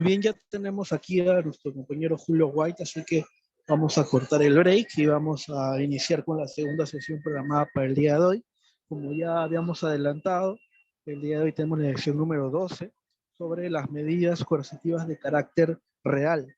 Bien, ya tenemos aquí a nuestro compañero Julio White, así que vamos a cortar el break y vamos a iniciar con la segunda sesión programada para el día de hoy. Como ya habíamos adelantado, el día de hoy tenemos la lección número 12 sobre las medidas coercitivas de carácter real,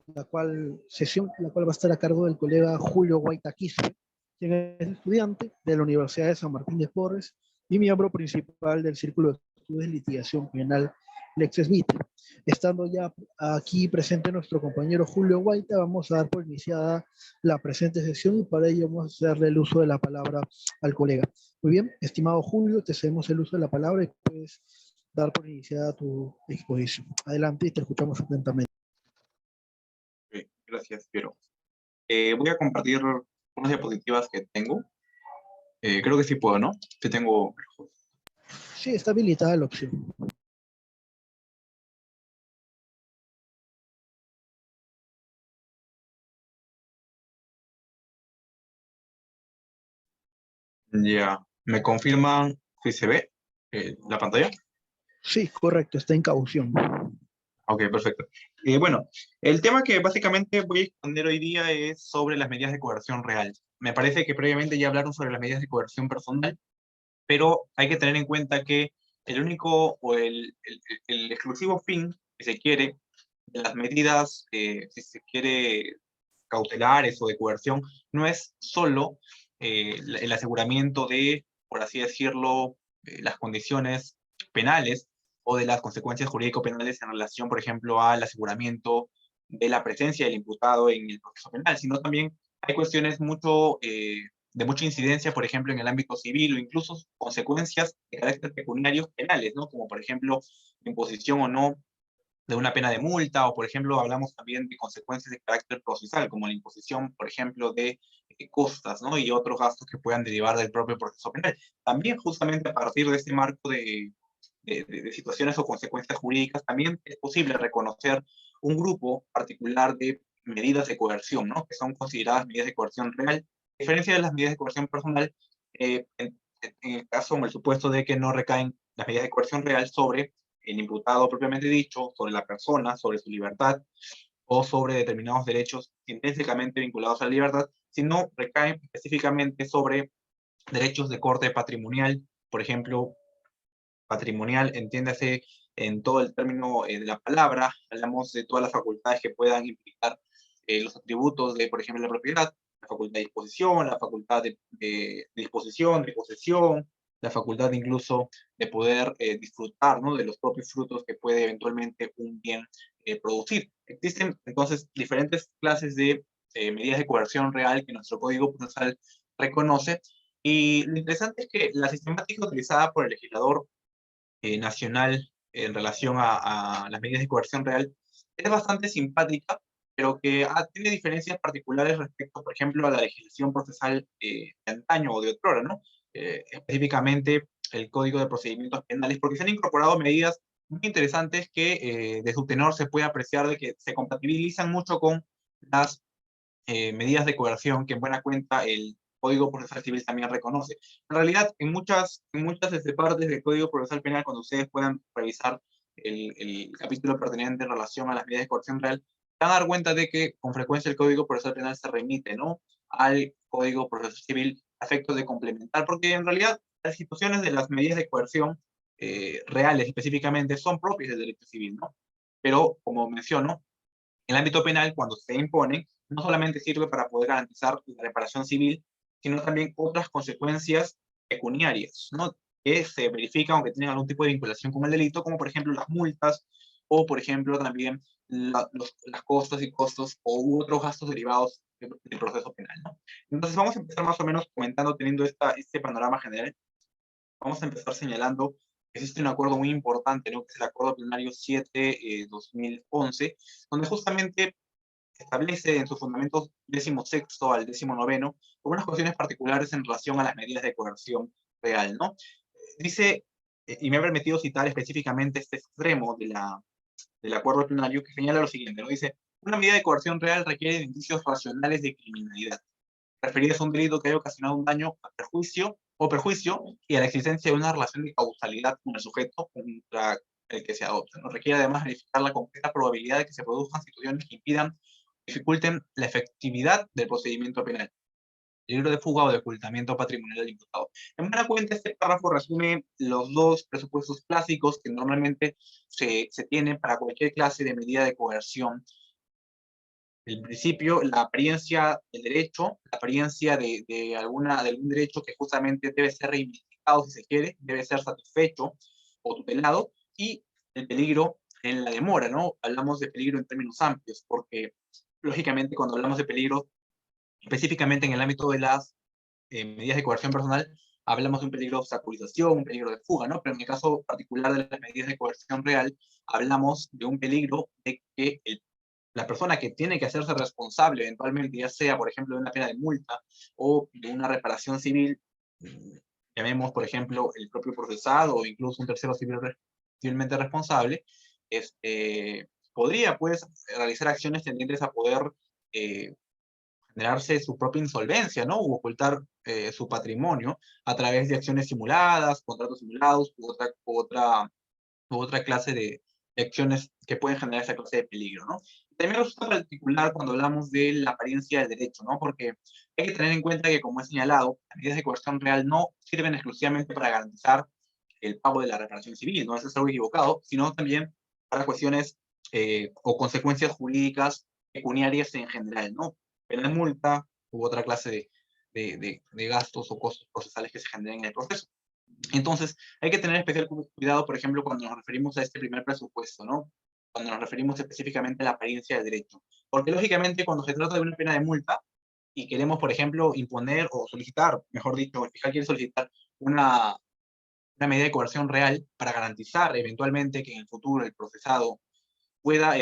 la cual va a estar a cargo del colega Julio White Aquispe, quien es estudiante de la Universidad de San Martín de Porres y miembro principal del Círculo de Estudios de Litigación Penal Lexes Vitae. Estando ya aquí presente nuestro compañero Julio Guaita, vamos a dar por iniciada la presente sesión y para ello vamos a darle el uso de la palabra al colega. Muy bien, estimado Julio, te cedemos el uso de la palabra y puedes dar por iniciada tu exposición. Adelante y te escuchamos atentamente. Okay, gracias, Piero. Voy a compartir unas diapositivas que tengo. Creo que sí puedo, ¿no? Sí tengo. Sí, está habilitada la opción. Ya. ¿Me confirman si se ve la pantalla? Sí, correcto, está en caución. Ok, perfecto. Bueno, el tema que básicamente voy a exponer hoy día es sobre las medidas de coerción real. Me parece que previamente ya hablaron sobre las medidas de coerción personal, pero hay que tener en cuenta que el único o el exclusivo fin que se quiere de las medidas, si se quiere, cautelares o de coerción, no es solo el aseguramiento de, por así decirlo, las condiciones penales o de las consecuencias jurídico-penales en relación, por ejemplo, al aseguramiento de la presencia del imputado en el proceso penal, sino también hay cuestiones de mucha incidencia, por ejemplo, en el ámbito civil o incluso consecuencias de carácter pecuniarios penales, ¿no? Como por ejemplo, imposición o no de una pena de multa, o por ejemplo, hablamos también de consecuencias de carácter procesal, como la imposición, por ejemplo, de costas, ¿no? Y otros gastos que puedan derivar del propio proceso penal. También justamente a partir de este marco de situaciones o consecuencias jurídicas, también es posible reconocer un grupo particular de medidas de coerción, ¿no? Que son consideradas medidas de coerción real, a diferencia de las medidas de coerción personal, en el caso o en el supuesto de que no recaen las medidas de coerción real sobre el imputado propiamente dicho, sobre la persona, sobre su libertad o sobre determinados derechos intrínsecamente vinculados a la libertad, sino recaen específicamente sobre derechos de corte patrimonial, por ejemplo, patrimonial, entiéndase en todo el término de la palabra, hablamos de todas las facultades que puedan implicar los atributos de, por ejemplo, la propiedad, la facultad de disposición, la facultad de disposición, de posesión, la facultad incluso de poder disfrutar, ¿no? De los propios frutos que puede eventualmente un bien producir. Existen entonces diferentes clases de medidas de coerción real que nuestro Código Procesal reconoce, y lo interesante es que la sistemática utilizada por el legislador nacional en relación a las medidas de coerción real es bastante simpática, pero que tiene diferencias particulares respecto, por ejemplo, a la legislación procesal de antaño o de otrora, ¿no? Específicamente el Código de Procedimientos Penales, porque se han incorporado medidas muy interesantes que de su tenor se puede apreciar de que se compatibilizan mucho con las medidas de coerción que en buena cuenta el Código Procesal Civil también reconoce. En realidad, en muchas partes del Código Procesal Penal, cuando ustedes puedan revisar el capítulo pertinente en relación a las medidas de coerción real, van a dar cuenta de que con frecuencia el Código Procesal Penal se remite, ¿no?, al Código Procesal Civil a efectos de complementar, porque en realidad las situaciones de las medidas de coerción reales específicamente son propias del derecho civil, ¿no? Pero, como menciono, en el ámbito penal, cuando se imponen, no solamente sirve para poder garantizar la reparación civil, sino también otras consecuencias pecuniarias, ¿no?, que se verifican aunque tienen algún tipo de vinculación con el delito, como por ejemplo las multas, o por ejemplo también las costas y costos u otros gastos derivados del proceso penal, ¿no? Entonces vamos a empezar más o menos comentando, teniendo este panorama general. Vamos a empezar señalando que existe un acuerdo muy importante, ¿no?, que es el Acuerdo Plenario 7/2011, donde justamente establece en sus fundamentos 16º al 19º algunas cuestiones particulares en relación a las medidas de coerción real, ¿no? Dice, y me ha permitido citar específicamente este extremo del acuerdo plenario, que señala lo siguiente, ¿no? Dice: una medida de coerción real requiere de indicios racionales de criminalidad, referidas a un delito que haya ocasionado un daño a perjuicio y a la existencia de una relación de causalidad con el sujeto contra el que se adopta, ¿no? Requiere además verificar la completa probabilidad de que se produzcan situaciones que impidan o dificulten la efectividad del procedimiento penal, peligro de fuga o de ocultamiento patrimonial del imputado. En buena cuenta, este párrafo resume los dos presupuestos clásicos que normalmente se tienen para cualquier clase de medida de coerción. El principio, la apariencia del derecho, la apariencia de algún derecho que justamente debe ser reivindicado, si se quiere, debe ser satisfecho o tutelado, y el peligro en la demora, ¿no? Hablamos de peligro en términos amplios, porque lógicamente cuando hablamos de peligro, específicamente en el ámbito de las medidas de coerción personal, hablamos de un peligro de obstaculización, un peligro de fuga, ¿no? Pero en el caso particular de las medidas de coerción real, hablamos de un peligro de que la persona que tiene que hacerse responsable eventualmente, ya sea, por ejemplo, de una pena de multa o de una reparación civil, llamemos, por ejemplo, el propio procesado o incluso un tercero civilmente responsable, podría, pues, realizar acciones tendientes a poder generarse su propia insolvencia, ¿no? U ocultar su patrimonio a través de acciones simuladas, contratos simulados u otra clase de acciones que pueden generar esa clase de peligro, ¿no? También resulta particular cuando hablamos de la apariencia del derecho, ¿no? Porque hay que tener en cuenta que, como he señalado, las medidas de coerción real no sirven exclusivamente para garantizar el pago de la reparación civil, no eso es algo equivocado, sino también para cuestiones o consecuencias jurídicas pecuniarias en general, ¿no? Pena de multa u otra clase de gastos o costos procesales que se generen en el proceso. Entonces, hay que tener especial cuidado, por ejemplo, cuando nos referimos a este primer presupuesto, ¿no? Cuando nos referimos específicamente a la apariencia del derecho. Porque, lógicamente, cuando se trata de una pena de multa y queremos, por ejemplo, imponer o solicitar, mejor dicho, el fiscal quiere solicitar una medida de coerción real para garantizar eventualmente que en el futuro el procesado pueda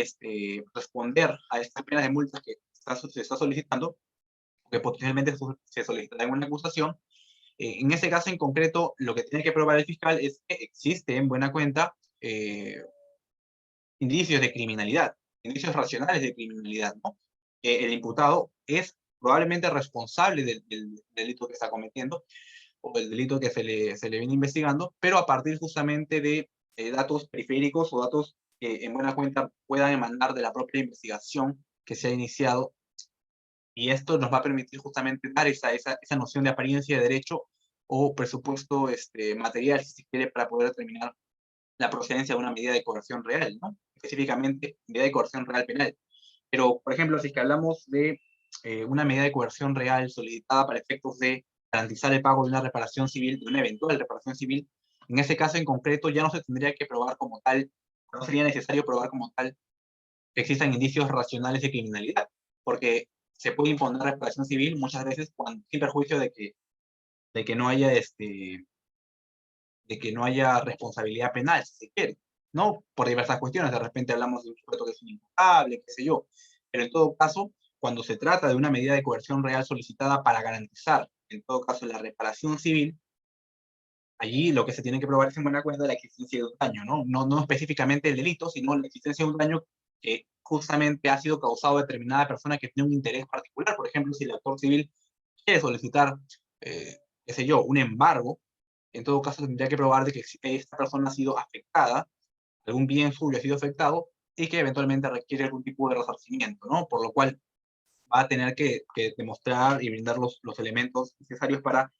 responder a estas penas de multa que se está solicitando, que potencialmente se solicitará en una acusación. En ese caso en concreto, lo que tiene que probar el fiscal es que existe en buena cuenta indicios de criminalidad, indicios racionales de criminalidad, ¿no? El imputado es probablemente responsable del delito que está cometiendo o del delito que se le viene investigando, pero a partir justamente de datos periféricos o datos que en buena cuenta puedan emanar de la propia investigación que se ha iniciado, y esto nos va a permitir justamente dar esa noción de apariencia de derecho o presupuesto material, si se quiere, para poder determinar la procedencia de una medida de coerción real, ¿no? Específicamente, medida de coerción real penal. Pero, por ejemplo, si es que hablamos de una medida de coerción real solicitada para efectos de garantizar el pago de una reparación civil, de una eventual reparación civil, en ese caso en concreto ya no se tendría que probar como tal, no sería necesario probar como tal que existan indicios racionales de criminalidad, porque se puede imponer reparación civil muchas veces sin perjuicio de que no haya de que no haya responsabilidad penal, si se quiere, ¿no? Por diversas cuestiones, de repente hablamos de un sujeto que es inimputable, qué sé yo, pero en todo caso, cuando se trata de una medida de coerción real solicitada para garantizar, en todo caso, la reparación civil, allí lo que se tiene que probar es en buena cuenta la existencia de un daño, ¿no? No específicamente el delito, sino la existencia de un daño que justamente ha sido causado a determinada persona que tiene un interés particular. Por ejemplo, si el actor civil quiere solicitar, qué sé yo, un embargo, en todo caso tendría que probar de que esta persona ha sido afectada, algún bien suyo ha sido afectado, y que eventualmente requiere algún tipo de resarcimiento, ¿no? Por lo cual va a tener que demostrar y brindar los elementos necesarios para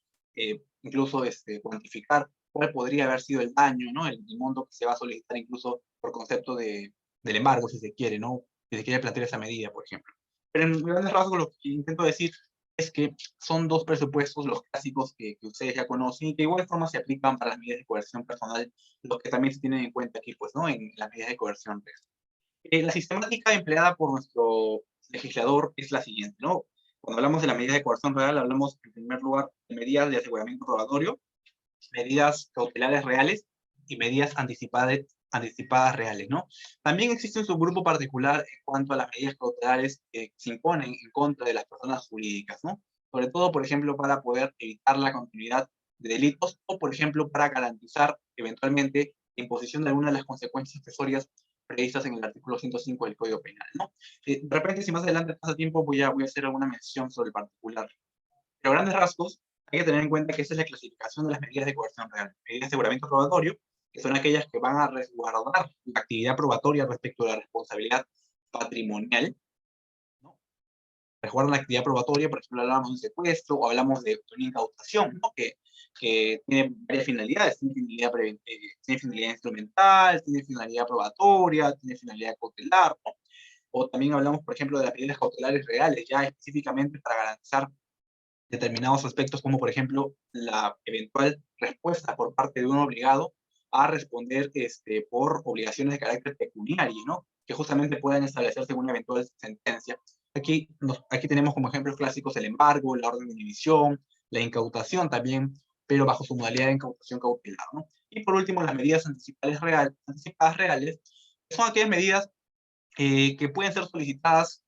incluso cuantificar cuál podría haber sido el daño, ¿no? El monto que se va a solicitar incluso por concepto del embargo, si se quiere, ¿no? Si se quiere plantear esa medida, por ejemplo. Pero en grandes rasgos lo que intento decir es que son dos presupuestos, los clásicos que ustedes ya conocen y que de igual forma se aplican para las medidas de coerción personal, los que también se tienen en cuenta aquí, pues, ¿no? En las medidas de coerción. La sistemática empleada por nuestro legislador es la siguiente, ¿no? Cuando hablamos de la medida de coerción real, hablamos en primer lugar de medidas de aseguramiento probatorio, medidas cautelares reales y medidas anticipadas reales, ¿no? También existe un subgrupo particular en cuanto a las medidas cautelares que se imponen en contra de las personas jurídicas, ¿no? Sobre todo, por ejemplo, para poder evitar la continuidad de delitos o, por ejemplo, para garantizar eventualmente la imposición de alguna de las consecuencias accesorias previstas en el artículo 105 del Código Penal, ¿no? De repente, si más adelante pasa tiempo, voy a hacer alguna mención sobre el particular. Pero a grandes rasgos, hay que tener en cuenta que esa es la clasificación de las medidas de coerción real. Medidas de aseguramiento probatorio, que son aquellas que van a resguardar la actividad probatoria respecto a la responsabilidad patrimonial, ¿no? Resguardan la actividad probatoria, por ejemplo, hablamos de un secuestro o hablamos de una incautación, ¿no? Que tiene varias finalidades, tiene finalidad instrumental, tiene finalidad probatoria, tiene finalidad cautelar, ¿no? O también hablamos, por ejemplo, de las medidas cautelares reales, ya específicamente para garantizar determinados aspectos, como por ejemplo la eventual respuesta por parte de un obligado a responder por obligaciones de carácter pecuniario, ¿no? Que justamente puedan establecerse en una eventual sentencia. Aquí tenemos como ejemplos clásicos el embargo, la orden de inhibición, la incautación también, pero bajo su modalidad de incautación cautelar, ¿no? Y por último, las medidas anticipadas reales, que son aquellas medidas que pueden ser solicitadas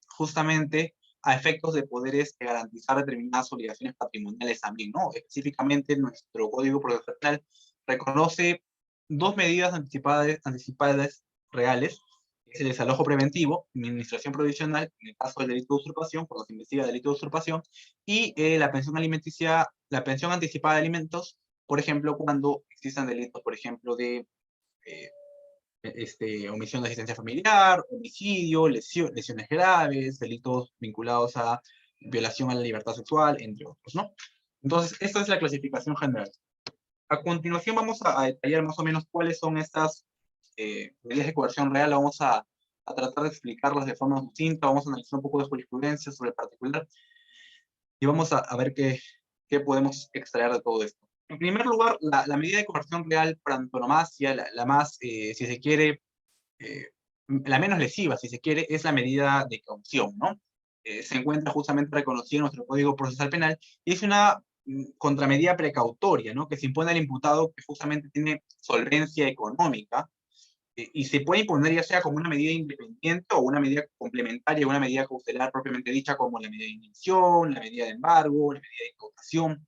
justamente a efectos de poder garantizar determinadas obligaciones patrimoniales también, ¿no? Específicamente, nuestro Código Procesal reconoce dos medidas anticipadas reales, es el desalojo preventivo, administración provisional, en el caso del delito de usurpación, cuando se investiga delito de usurpación, y la pensión alimenticia, la pensión anticipada de alimentos, por ejemplo, cuando existan delitos, por ejemplo, de omisión de asistencia familiar, homicidio, lesiones graves, delitos vinculados a violación a la libertad sexual, entre otros, ¿no? Entonces, esta es la clasificación general. A continuación vamos a detallar más o menos cuáles son estas medidas de coerción real. Vamos a tratar de explicarlas de forma distinta, vamos a analizar un poco de jurisprudencia sobre el particular y vamos a ver qué podemos extraer de todo esto. En primer lugar, la medida de coerción real por antonomasia, la más, si se quiere, la menos lesiva, si se quiere, es la medida de caución, ¿no? Se encuentra justamente reconocida en nuestro Código Procesal Penal y es una contramedida precautoria, ¿no? Que se impone al imputado que justamente tiene solvencia económica y se puede imponer ya sea como una medida independiente o una medida complementaria, una medida cautelar propiamente dicha como la medida de inhibición, la medida de embargo, la medida de incautación,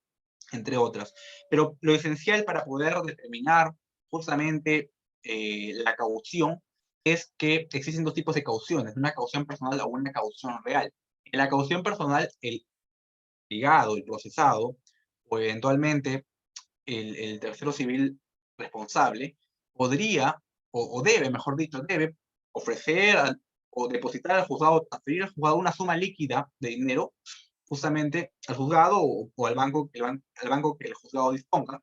entre otras. Pero lo esencial para poder determinar justamente la caución es que existen dos tipos de cauciones, una caución personal o una caución real. En la caución personal, el ligado, el procesado, o eventualmente el tercero civil responsable, podría, o debe, mejor dicho, debe ofrecer o depositar al juzgado, transferir al juzgado una suma líquida de dinero justamente al juzgado o al banco, al banco que el juzgado disponga,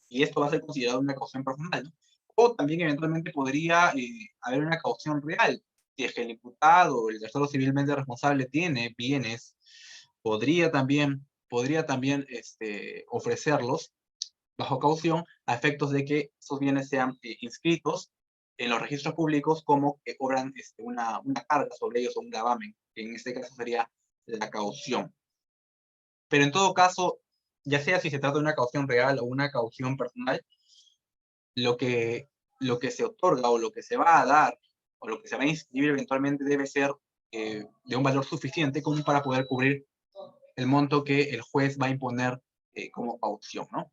y esto va a ser considerado una caución personal, ¿no? O también eventualmente podría haber una caución real, si es que el imputado o el tercero civilmente responsable tiene bienes, podría también ofrecerlos bajo caución a efectos de que esos bienes sean inscritos en los registros públicos como que cobran una carga sobre ellos o un gravamen, que en este caso sería la caución. Pero en todo caso, ya sea si se trata de una caución real o una caución personal, lo que, lo que se otorga o lo que se va a dar o lo que se va a inscribir eventualmente debe ser de un valor suficiente como para poder cubrir el monto que el juez va a imponer como caución, ¿no?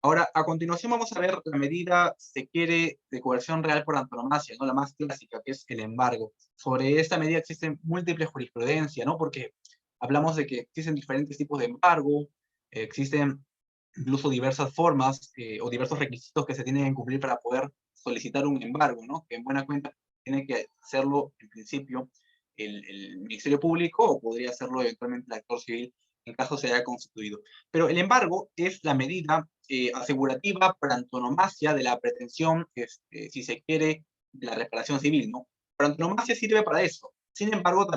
Ahora, a continuación vamos a ver la medida, si se quiere, de coerción real por antonomasia, ¿no? La más clásica, que es el embargo. Sobre esta medida existen múltiples jurisprudencias, ¿no? Porque hablamos de que existen diferentes tipos de embargo, existen incluso diversas formas o diversos requisitos que se tienen que cumplir para poder solicitar un embargo, ¿no? Que en buena cuenta tiene que hacerlo, en principio, el Ministerio Público o podría hacerlo eventualmente el actor civil en caso se haya constituido. Pero el embargo es la medida asegurativa por antonomasia de la pretensión, si se quiere, de la reparación civil, ¿no? Por antonomasia sirve para eso. Sin embargo,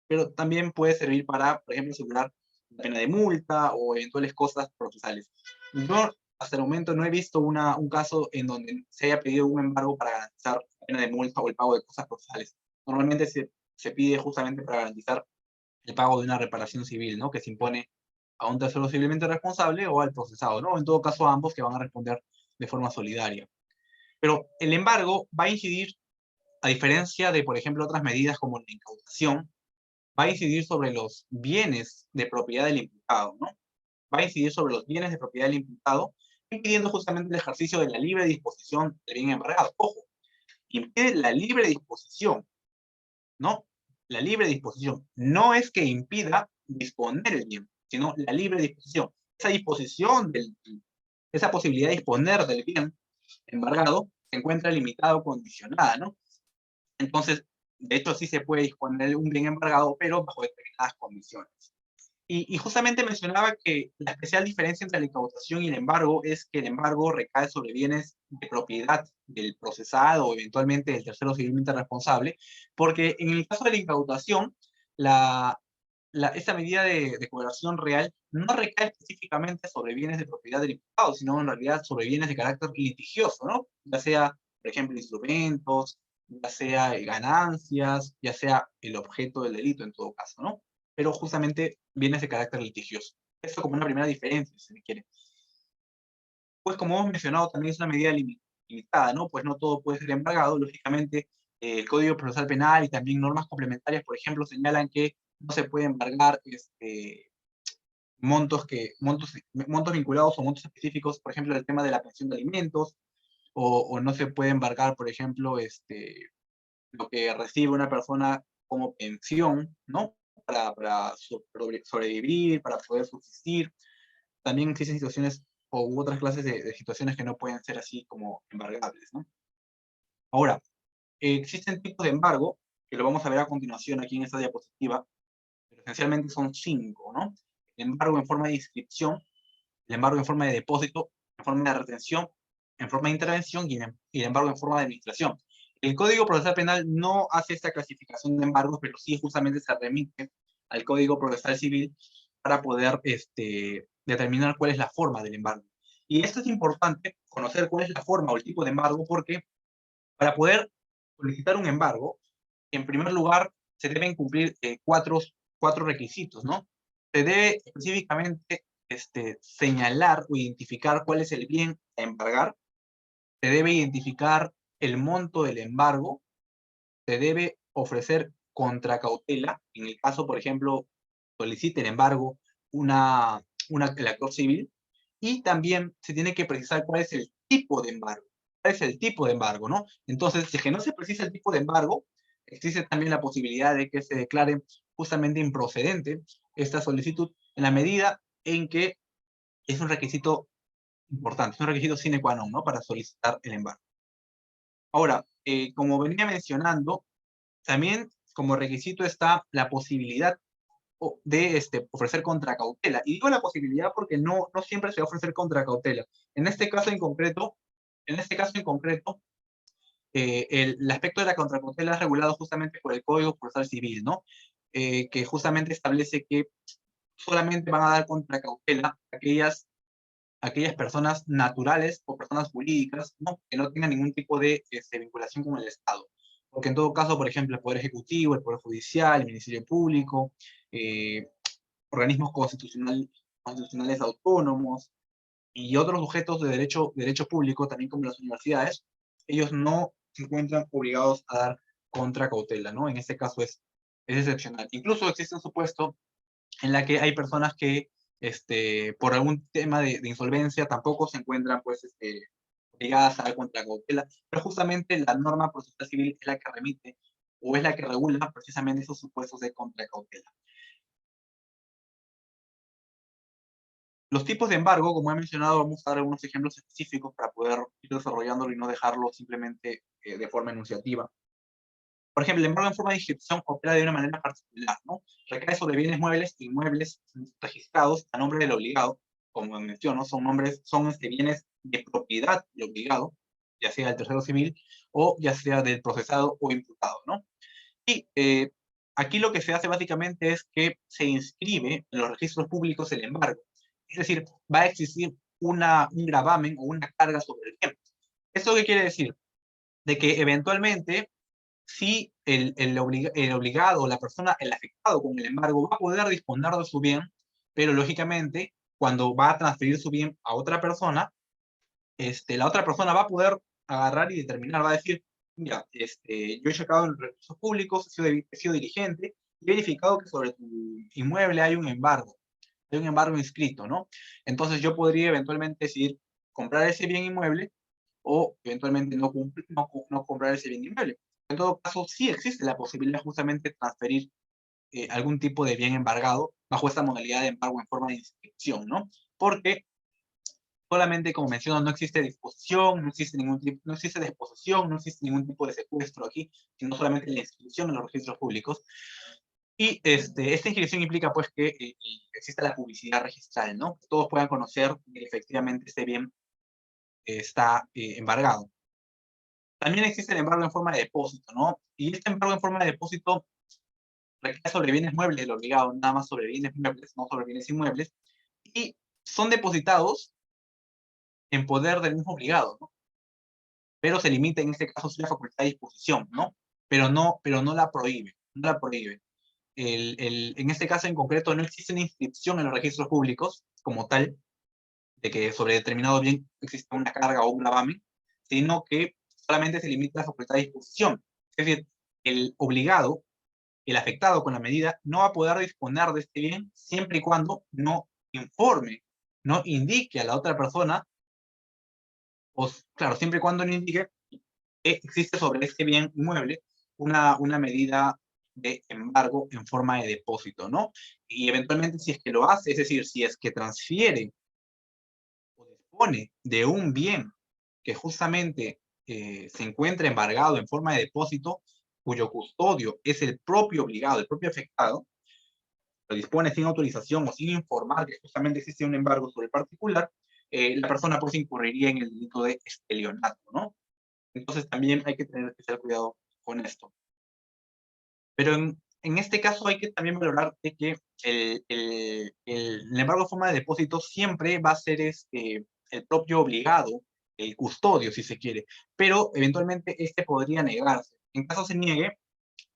pero también puede servir para, por ejemplo, asegurar la pena de multa o eventuales costas procesales. Yo, hasta el momento, no he visto un caso en donde se haya pedido un embargo para garantizar la pena de multa o el pago de costas procesales. Normalmente se pide justamente para garantizar el pago de una reparación civil, ¿no? Que se impone a un tercero civilmente responsable o al procesado, ¿no? En todo caso, a ambos que van a responder de forma solidaria. Pero el embargo va a incidir, a diferencia de, por ejemplo, otras medidas como la incautación, va a incidir sobre los bienes de propiedad del imputado, ¿no? Va a incidir sobre los bienes de propiedad del imputado, impidiendo justamente el ejercicio de la libre disposición del bien embargado. Ojo, impide la libre disposición, ¿no? La libre disposición. No es que impida disponer el bien, sino la libre disposición. Esa disposición del esa posibilidad de disponer del bien embargado se encuentra limitada o condicionada, ¿no? Entonces, de hecho, sí se puede disponer de un bien embargado, pero bajo determinadas condiciones. Y justamente mencionaba que la especial diferencia entre la incautación y el embargo es que el embargo recae sobre bienes de propiedad del procesado o eventualmente del tercero civilmente responsable, porque en el caso de la incautación, esta medida de coerción real no recae específicamente sobre bienes de propiedad del imputado, sino en realidad sobre bienes de carácter litigioso, ¿no? Ya sea, por ejemplo, instrumentos, ya sea ganancias, ya sea el objeto del delito en todo caso, ¿no? Pero justamente bienes de carácter litigioso. Esto como una primera diferencia, si se quiere. Pues como hemos mencionado, también es una medida limitada, ¿no? Pues no todo puede ser embargado. Lógicamente, el Código Procesal Penal y también normas complementarias, por ejemplo, señalan que no se puede embargar montos vinculados o montos específicos, por ejemplo, el tema de la pensión de alimentos, o no se puede embargar, por ejemplo, lo que recibe una persona como pensión, ¿no? Para sobrevivir, para poder subsistir. También existen situaciones u otras clases de situaciones que no pueden ser así como embargables, ¿no? Ahora, existen tipos de embargo, que lo vamos a ver a continuación aquí en esta diapositiva, pero esencialmente son 5, ¿no? El embargo en forma de inscripción, el embargo en forma de depósito, en forma de retención, en forma de intervención y el embargo en forma de administración. El Código Procesal Penal no hace esta clasificación de embargos, pero sí justamente se remite al Código Procesal Civil para poder determinar cuál es la forma del embargo. Y esto es importante, conocer cuál es la forma o el tipo de embargo, porque para poder solicitar un embargo, en primer lugar, se deben cumplir cuatro requisitos, ¿no? Se debe específicamente señalar o identificar cuál es el bien a embargar, se debe identificar el monto del embargo, se debe ofrecer contracautela, en el caso, por ejemplo, solicite el embargo el actor civil, y también se tiene que precisar cuál es el tipo de embargo. ¿Cuál es el tipo de embargo, no? Entonces, si es que no se precisa el tipo de embargo, existe también la posibilidad de que se declare justamente improcedente esta solicitud en la medida en que es un requisito importante, es un requisito sine qua non, ¿no? Para solicitar el embargo. Ahora, como venía mencionando, también como requisito está la posibilidad de ofrecer contracautela. Y digo la posibilidad porque no siempre se va a ofrecer contracautela. En este caso en concreto, el aspecto de la contracautela es regulado justamente por el Código Procesal Civil, ¿no? Que justamente establece que solamente van a dar contracautela aquellas personas naturales o personas jurídicas, ¿no? Que no tengan ningún tipo de vinculación con el Estado. Porque en todo caso, por ejemplo, el Poder Ejecutivo, el Poder Judicial, el Ministerio Público, organismos constitucionales autónomos y otros sujetos de derecho público, también como las universidades, ellos no se encuentran obligados a dar contracautela, ¿no? En este caso es excepcional. Incluso existe un supuesto en la que hay personas que por algún tema de insolvencia tampoco se encuentran pues obligadas a dar contracautela, pero justamente la norma procesal civil es la que remite o es la que regula precisamente esos supuestos de contracautela. Los tipos de embargo, como he mencionado, vamos a dar algunos ejemplos específicos para poder ir desarrollándolo y no dejarlo simplemente de forma enunciativa. Por ejemplo, el embargo en forma de inscripción opera de una manera particular, ¿no? Recae sobre bienes muebles e inmuebles registrados a nombre del obligado, como menciono, son bienes de propiedad del obligado, ya sea del tercero civil o ya sea del procesado o imputado, ¿no? Y aquí lo que se hace básicamente es que se inscribe en los registros públicos el embargo. Es decir, va a existir un gravamen o una carga sobre el bien. ¿Esto qué quiere decir? De que eventualmente si el obligado o la persona, el afectado con el embargo, va a poder disponer de su bien, pero lógicamente, cuando va a transferir su bien a otra persona, la otra persona va a poder agarrar y determinar, va a decir, mira, yo he checado en recursos públicos, he sido dirigente, y he verificado que sobre tu inmueble hay un embargo inscrito, ¿no? Entonces yo podría eventualmente decidir comprar ese bien inmueble o eventualmente no comprar ese bien inmueble. En todo caso, sí existe la posibilidad justamente de transferir algún tipo de bien embargado bajo esta modalidad de embargo en forma de inscripción, ¿no? Porque solamente, como menciono, no existe disposición, no existe no existe disposición, no existe ningún tipo de secuestro aquí, sino solamente la inscripción en los registros públicos. Y esta inscripción implica pues que exista la publicidad registral, ¿no? Que todos puedan conocer que efectivamente este bien está embargado. También existe el embargo en forma de depósito, ¿no? Y este embargo en forma de depósito recae sobre bienes muebles del obligado, nada más sobre bienes muebles, no sobre bienes inmuebles, y son depositados en poder del mismo obligado, ¿no? Pero se limita en este caso la facultad de disposición, ¿no? Pero no la prohíbe, no la prohíbe. En este caso en concreto no existe una inscripción en los registros públicos como tal, de que sobre determinado bien existe una carga o un gravamen, sino que solamente se limita a la facultad de disposición. Es decir, el obligado, el afectado con la medida, no va a poder disponer de este bien siempre y cuando no informe, no indique a la otra persona, o claro, siempre y cuando no indique que existe sobre este bien inmueble una medida de embargo en forma de depósito, ¿no? Y eventualmente si es que lo hace, es decir, si es que transfiere o dispone de un bien que justamente se encuentra embargado en forma de depósito, cuyo custodio es el propio obligado, el propio afectado, lo dispone sin autorización o sin informar que justamente existe un embargo sobre el particular, la persona pues incurriría en el delito de estelionato, ¿no? Entonces también hay que tener especial cuidado con esto. Pero en este caso hay que también valorar de que el embargo en forma de depósito siempre va a ser el propio obligado, el custodio si se quiere, pero eventualmente este podría negarse. En caso se niegue,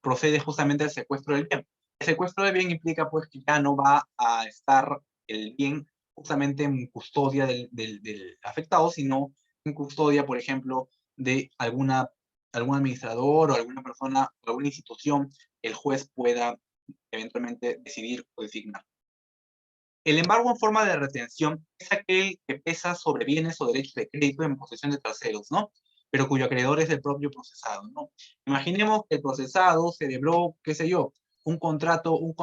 procede justamente el secuestro del bien. El secuestro del bien implica pues que ya no va a estar el bien justamente en custodia del afectado, sino en custodia, por ejemplo, de algún administrador o alguna persona o alguna institución que el juez pueda eventualmente decidir o designar. El embargo en forma de retención es aquel que pesa sobre bienes o derechos de crédito en posesión de terceros, ¿no? Pero cuyo acreedor es el propio procesado, ¿no? Imaginemos que el procesado celebró, qué sé yo, un contrato, un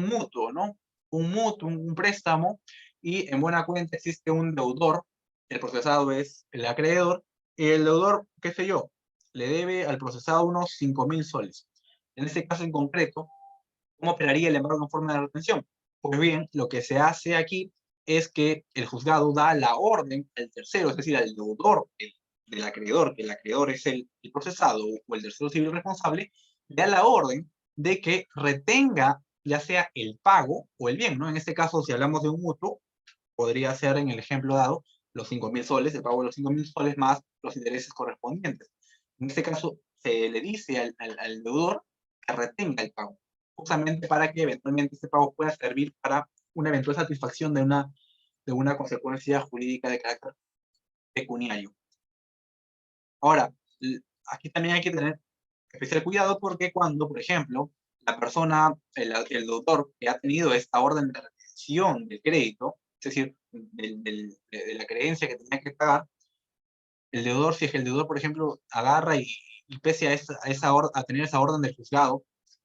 mutuo, ¿no? Un mutuo, un préstamo, y en buena cuenta existe un deudor, el procesado es el acreedor, y el deudor, qué sé yo, le debe al procesado unos 5.000 soles. En este caso en concreto, ¿cómo operaría el embargo en forma de retención? Pues bien, lo que se hace aquí es que el juzgado da la orden al tercero, es decir, al deudor del acreedor, que el acreedor es el procesado o el tercero civil responsable, da la orden de que retenga ya sea el pago o el bien, ¿no? En este caso, si hablamos de un mutuo, podría ser en el ejemplo dado los 5.000 soles, el pago de los 5.000 soles más los intereses correspondientes. En este caso, se le dice al deudor que retenga el pago, justamente para que eventualmente este pago pueda servir para una eventual satisfacción de una consecuencia jurídica de carácter pecuniario. Ahora, aquí también hay que tener especial cuidado porque cuando, por ejemplo, la persona, el deudor que ha tenido esta orden de retención del crédito, es decir, de la creencia que tenía que pagar, el deudor, si es que el deudor, por ejemplo, agarra y pese a tener esa orden del juzgado,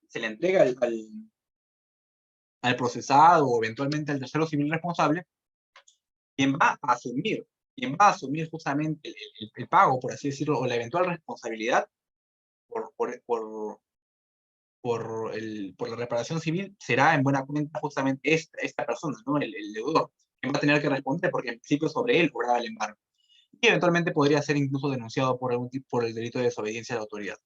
se le entrega al procesado o eventualmente al tercero civil responsable, quien va a asumir, justamente el pago, por así decirlo, o la eventual responsabilidad por, por, por, por la reparación civil, será en buena cuenta justamente esta persona, ¿no? El deudor, quien va a tener que responder porque en principio sobre él cobraba el embargo. Y eventualmente podría ser incluso denunciado por el delito de desobediencia a la autoridad.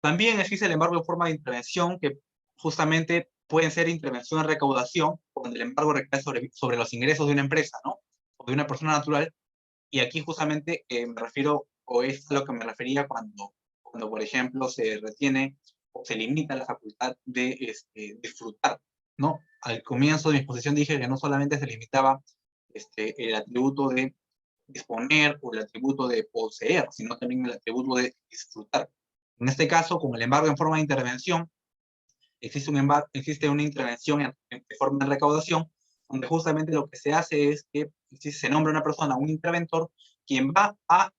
También existe el embargo en forma de intervención, que justamente pueden ser intervención en recaudación, cuando el embargo recae sobre los ingresos de una empresa, ¿no? O de una persona natural. Y aquí justamente me refiero, o es a lo que me refería cuando, por ejemplo, se retiene o se limita la facultad de disfrutar, ¿no? Al comienzo de mi exposición dije que no solamente se limitaba el atributo de disponer o el atributo de poseer, sino también el atributo de disfrutar. En este caso, con el embargo en forma de intervención, existe una intervención en forma de recaudación, donde justamente lo que se hace es que se nombra una persona, un interventor, quien va a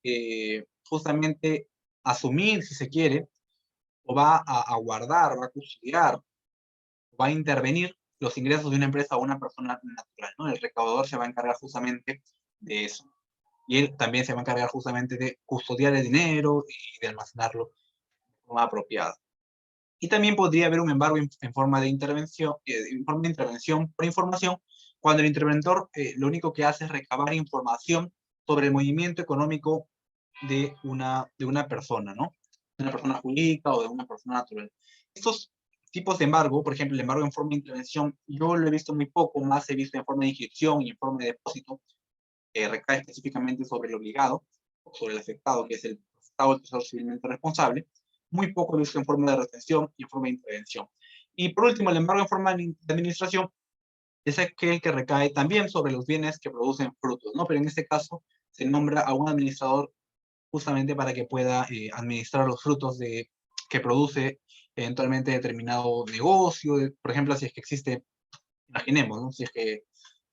justamente asumir, si se quiere, o va a guardar, va a custodiar, va a intervenir los ingresos de una empresa a una persona natural, ¿no? El recaudador se va a encargar justamente de eso. Y él también se va a encargar justamente de custodiar el dinero y de almacenarlo de forma apropiada. Y también podría haber un embargo en forma de intervención, por información, cuando el interventor lo único que hace es recabar información sobre el movimiento económico de una persona, ¿no? De una persona jurídica o de una persona natural. Estos tipos de embargo, por ejemplo, el embargo en forma de intervención, yo lo he visto muy poco, más he visto en forma de inscripción y en forma de depósito, recae específicamente sobre el obligado, o sobre el afectado, que es el Estado del Tesoro civilmente responsable, muy poco he visto en forma de retención y en forma de intervención. Y por último, el embargo en forma de administración es aquel que recae también sobre los bienes que producen frutos, ¿no? Pero en este caso se nombra a un administrador justamente para que pueda administrar los frutos que produce eventualmente determinado negocio. Por ejemplo, si es que existe, imaginemos, ¿no? Si es que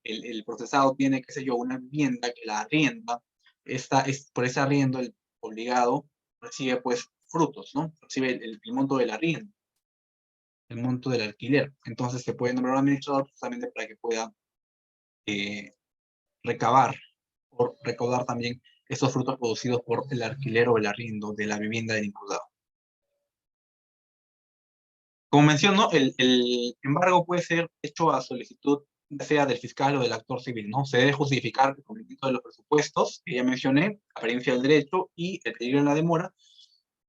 el procesado tiene, qué sé yo, una vivienda que la arrienda, por ese arriendo el obligado recibe pues frutos, ¿no? Recibe el monto del arriendo, el monto del alquiler. Entonces se puede nombrar un administrador justamente para que pueda eh, recabar o recaudar también esos frutos producidos por el alquiler o el arriendo de la vivienda del imputado. Como menciono, el embargo puede ser hecho a solicitud, ya sea del fiscal o del actor civil, ¿no? Se debe justificar el cumplimiento de los presupuestos que ya mencioné, apariencia del derecho y el peligro en la demora,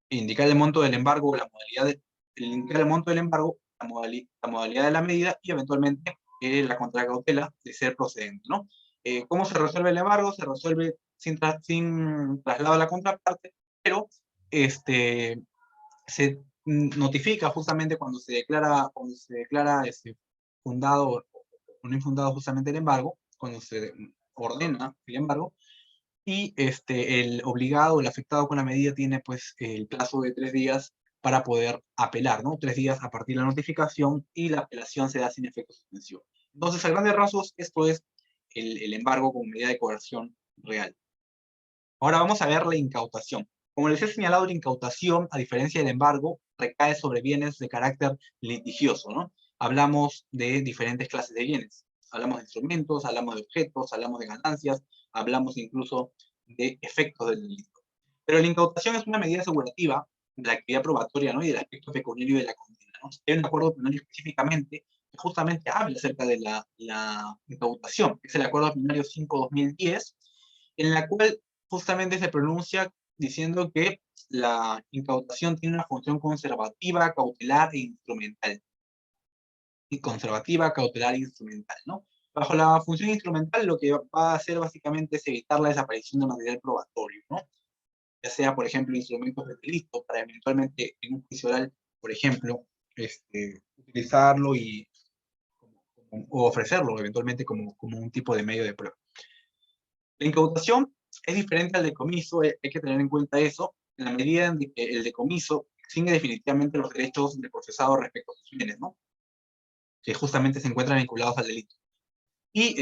e indicar el monto del embargo, la modalidad indicar el monto del embargo, la modalidad de la medida y eventualmente la contracautela de ser procedente, ¿no? ¿Cómo se resuelve el embargo? Se resuelve sin traslado a la contraparte, pero se notifica justamente cuando se declara fundado o no infundado justamente el embargo, cuando se ordena el embargo, y el obligado, el afectado con la medida tiene pues el plazo de 3 días para poder apelar, ¿no? 3 días a partir de la notificación y la apelación se da sin efecto suspensivo. Entonces, a grandes rasgos, esto es el embargo como medida de coerción real. Ahora vamos a ver la incautación. Como les he señalado, la incautación, a diferencia del embargo, recae sobre bienes de carácter litigioso, ¿no? Hablamos de diferentes clases de bienes. Hablamos de instrumentos, hablamos de objetos, hablamos de ganancias, hablamos incluso de efectos del delito. Pero la incautación es una medida asegurativa de la actividad probatoria, ¿no? Y del aspecto pecuniario de la condena, ¿no? Hay un acuerdo plenario específicamente que justamente habla acerca de la incautación, que es el Acuerdo Plenario 5/2010, en la cual justamente se pronuncia diciendo que la incautación tiene una función conservativa, cautelar e instrumental. Y conservativa, cautelar e instrumental, ¿no? Bajo la función instrumental, lo que va a hacer básicamente es evitar la desaparición de material probatorio, ¿no? Ya sea, por ejemplo, instrumentos de delito, para eventualmente en un juicio oral, por ejemplo, utilizarlo o ofrecerlo eventualmente como un tipo de medio de prueba. La incautación es diferente al decomiso, hay que tener en cuenta eso, en la medida en que el decomiso extingue definitivamente los derechos del procesado respecto a sus bienes, ¿no? Que justamente se encuentran vinculados al delito. Y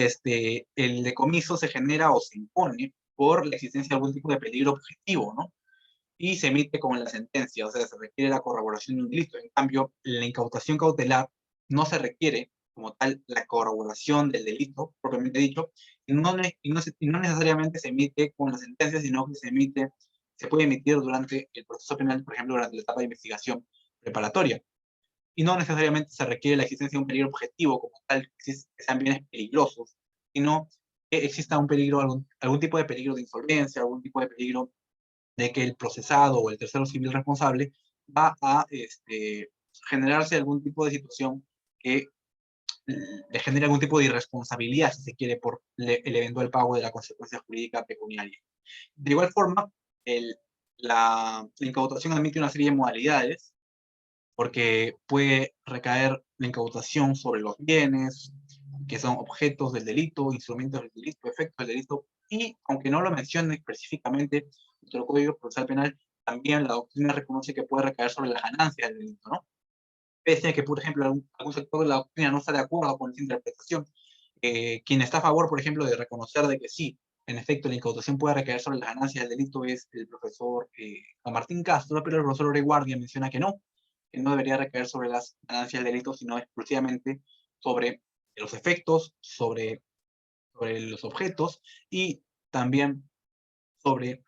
el decomiso se genera o se impone por la existencia de algún tipo de peligro objetivo, ¿no? Y se emite como en la sentencia, o sea, se requiere la corroboración de un delito. En cambio, la incautación cautelar no se requiere como tal la corroboración del delito, propiamente dicho, y no necesariamente se emite con la sentencia, sino que se puede emitir durante el proceso penal, por ejemplo, durante la etapa de investigación preparatoria. Y no necesariamente se requiere la existencia de un peligro objetivo como tal, que sean bienes peligrosos, sino que exista un peligro, algún tipo de peligro de insolvencia, algún tipo de peligro de que el procesado o el tercero civil responsable va a generarse algún tipo de situación que le genere algún tipo de irresponsabilidad, si se quiere, por el eventual pago de la consecuencia jurídica pecuniaria. De igual forma, la incautación admite una serie de modalidades, porque puede recaer la incautación sobre los bienes, que son objetos del delito, instrumentos del delito, efectos del delito, y aunque no lo mencione específicamente nuestro Código Procesal Penal, también la doctrina reconoce que puede recaer sobre las ganancias del delito, ¿no? Pese a que, por ejemplo, algún sector de la doctrina no está de acuerdo con esa interpretación, quien está a favor, por ejemplo, de reconocer de que sí, en efecto, la incautación puede recaer sobre las ganancias del delito es el profesor Martín Castro, pero el profesor Oreguardia menciona que no debería recaer sobre las ganancias del delito, sino exclusivamente sobre los efectos, sobre los objetos y también sobre,